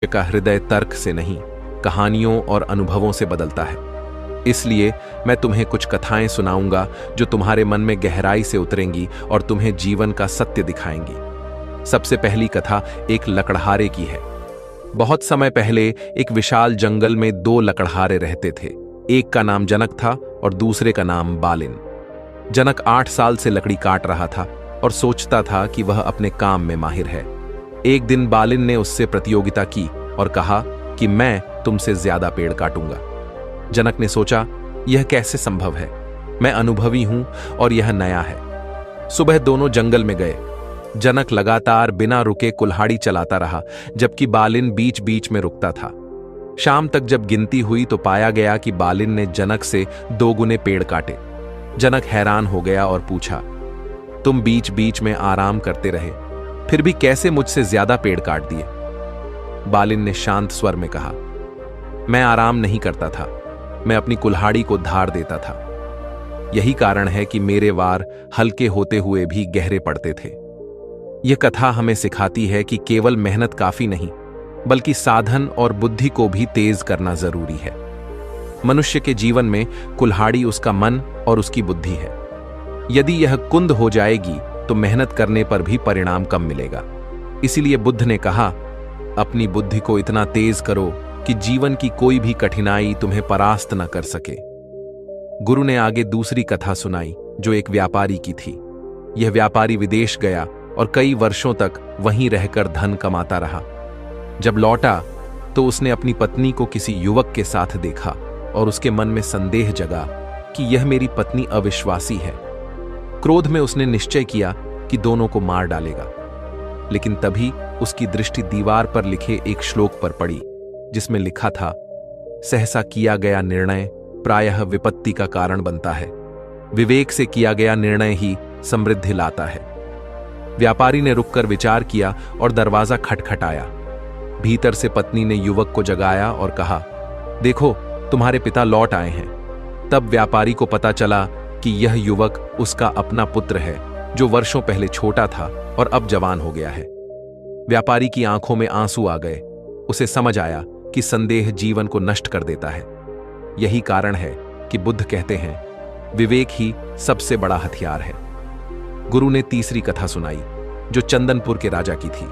का हृदय तर्क से नहीं, कहानियों और अनुभवों से बदलता है। इसलिए मैं तुम्हें कुछ कथाएं सुनाऊंगा जो तुम्हारे मन में गहराई से उतरेंगी और तुम्हें जीवन का सत्य दिखाएंगी। सबसे पहली कथा एक लकड़हारे की है। बहुत समय पहले एक विशाल जंगल में दो लकड़हारे रहते थे। एक का नाम जनक था और दूसरे का नाम बालिन। जनक 8 साल से लकड़ी काट रहा था और सोचता था कि वह अपने काम में माहिर है। एक दिन बालिन ने उससे प्रतियोगिता की और कहा कि मैं तुमसे ज्यादा पेड़ काटूंगा। जनक ने सोचा, यह कैसे संभव है? मैं अनुभवी हूं और यह नया है। सुबह दोनों जंगल में गए। जनक लगातार बिना रुके कुल्हाड़ी चलाता रहा, जबकि बालिन बीच बीच में रुकता था। शाम तक जब गिनती हुई तो पाया गया कि बालिन ने जनक से 2 गुने पेड़ काटे। जनक हैरान हो गया और पूछा, तुम बीच बीच में आराम करते रहे, फिर भी कैसे मुझसे ज्यादा पेड़ काट दिए? बालिन ने शांत स्वर में कहा, मैं आराम नहीं करता था, मैं अपनी कुल्हाड़ी को धार देता था। यही कारण है कि मेरे वार हल्के होते हुए भी गहरे पड़ते थे। यह कथा हमें सिखाती है कि केवल मेहनत काफी नहीं, बल्कि साधन और बुद्धि को भी तेज करना जरूरी है। मनुष्य के जीवन में कुल्हाड़ी उसका मन और उसकी बुद्धि है। यदि यह कुंद हो जाएगी तो मेहनत करने पर भी परिणाम कम मिलेगा। इसीलिए बुद्ध ने कहा, अपनी बुद्धि को इतना तेज करो कि जीवन की कोई भी कठिनाई तुम्हें परास्त न कर सके। गुरु ने आगे दूसरी कथा सुनाई जो एक व्यापारी की थी। यह व्यापारी विदेश गया और कई वर्षों तक वहीं रहकर धन कमाता रहा। जब लौटा तो उसने अपनी पत्नी को किसी युवक के साथ देखा और उसके मन में संदेह जगा कि यह मेरी पत्नी अविश्वासी है। क्रोध में उसने निश्चय किया कि दोनों को मार डालेगा। लेकिन तभी उसकी दृष्टि दीवार पर लिखे एक श्लोक पर पड़ी, जिसमें लिखा था, सहसा किया गया निर्णय प्रायः विपत्ति का कारण बनता है। विवेक से किया गया निर्णय ही समृद्धि लाता है। व्यापारी ने रुककर विचार किया और दरवाजा खटखटाया। भीतर से पत्नी ने युवक को जगाया और कहा, देखो, तुम्हारे पिता लौट आए हैं। तब व्यापारी को पता चला कि यह युवक उसका अपना पुत्र है, जो वर्षों पहले छोटा था और अब जवान हो गया है। व्यापारी की आंखों में आंसू आ गए। उसे समझ आया कि संदेह जीवन को नष्ट कर देता है। यही कारण है कि बुद्ध कहते हैं, विवेक ही सबसे बड़ा हथियार है। गुरु ने तीसरी कथा सुनाई जो चंदनपुर के राजा की थी।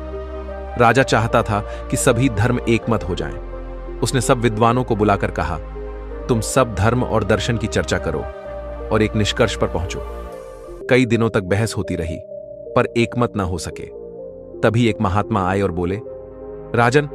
राजा चाहता था कि सभी धर्म एकमत हो जाएं। उसने सब विद्वानों को बुलाकर कहा, तुम सब धर्म और दर्शन की चर्चा करो और एक निष्कर्ष पर पहुंचो। कई दिनों तक बहस होती रही, पर एकमत न हो सके। तभी एक महात्मा आए और बोले, राजन,